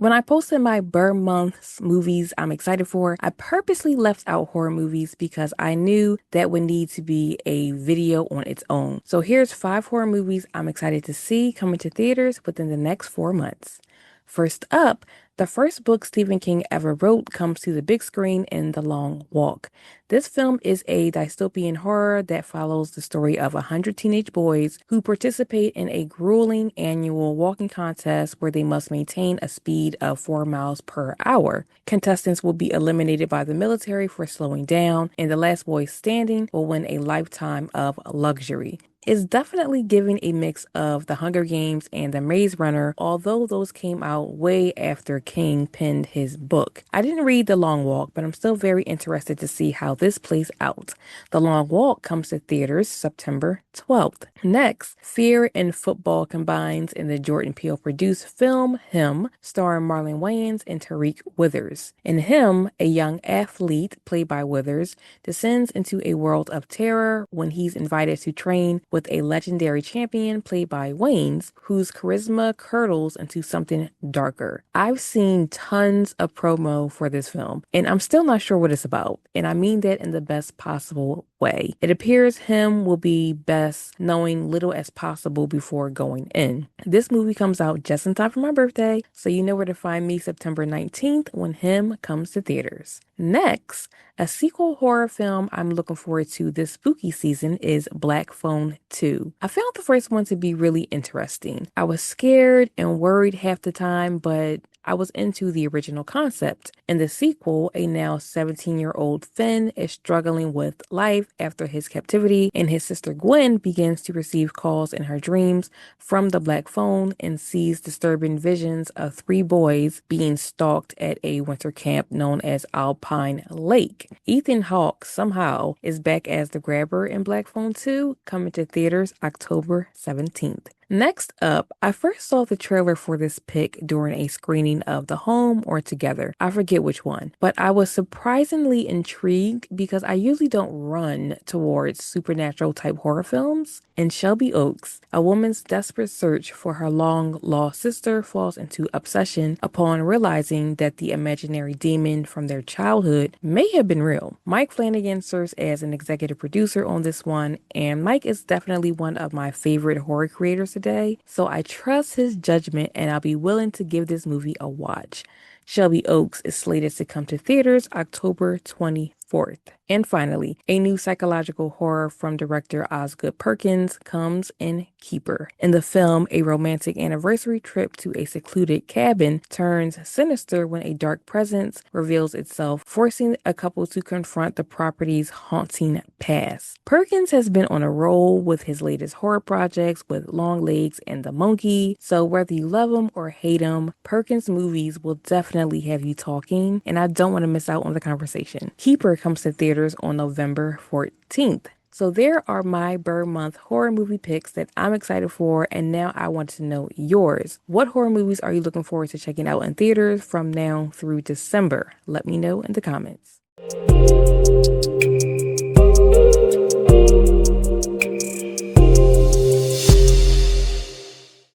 When I posted my Burr Month's movies I'm excited for, I purposely left out horror movies because I knew that would need to be a video on its own. So here's 5 horror movies I'm excited to see coming to theaters within the next 4 months. First up, the first book Stephen King ever wrote comes to the big screen in The Long Walk. This film is a dystopian horror that follows the story of 100 teenage boys who participate in a grueling annual walking contest where they must maintain a speed of 4 miles per hour. Contestants will be eliminated by the military for slowing down, and the last boy standing will win a lifetime of luxury. It's definitely giving a mix of The Hunger Games and The Maze Runner, although those came out way after King penned his book. I didn't read The Long Walk, but I'm still very interested to see how this plays out. The Long Walk comes to theaters September 12th. Next, fear and football combines in the Jordan Peele-produced film Him, starring Marlon Wayans and Tariq Withers. In Him, a young athlete, played by Withers, descends into a world of terror when he's invited to train with a legendary champion played by Wayans, whose charisma curdles into something darker. I've seen tons of promo for this film, and I'm still not sure what it's about, and I mean that in the best possible way. It appears Him will be best knowing little as possible before going in. This movie comes out just in time for my birthday, so you know where to find me September 19th when Him comes to theaters. Next, a sequel horror film I'm looking forward to this spooky season is Black Phone 2. I found the first one to be really interesting. I was scared and worried half the time, but I was into the original concept. In the sequel, a now 17-year-old Finn is struggling with life after his captivity, and his sister Gwen begins to receive calls in her dreams from the Black Phone and sees disturbing visions of 3 boys being stalked at a winter camp known as Alpine Lake. Ethan Hawke somehow is back as the Grabber in Black Phone 2, coming to theaters October 17th. Next up, I first saw the trailer for this pick during a screening of The Home or Together. I forget which one, but I was surprisingly intrigued because I usually don't run towards supernatural type horror films. In Shelby Oaks, a woman's desperate search for her long-lost sister falls into obsession upon realizing that the imaginary demon from their childhood may have been real. Mike Flanagan serves as an executive producer on this one, and Mike is definitely one of my favorite horror creators today, so I trust his judgment and I'll be willing to give this movie a watch. Shelby Oaks is slated to come to theaters October 24th. And finally, a new psychological horror from director Osgood Perkins comes in Keeper. In the film, a romantic anniversary trip to a secluded cabin turns sinister when a dark presence reveals itself, forcing a couple to confront the property's haunting past. Perkins has been on a roll with his latest horror projects with Longlegs and The Monkey, so whether you love him or hate him, Perkins movies will definitely have you talking, and I don't want to miss out on the conversation. Keeper comes to theaters on November 14th. So there are my Burr Month horror movie picks that I'm excited for, and now I want to know yours. What horror movies are you looking forward to checking out in theaters from now through December? Let me know in the comments.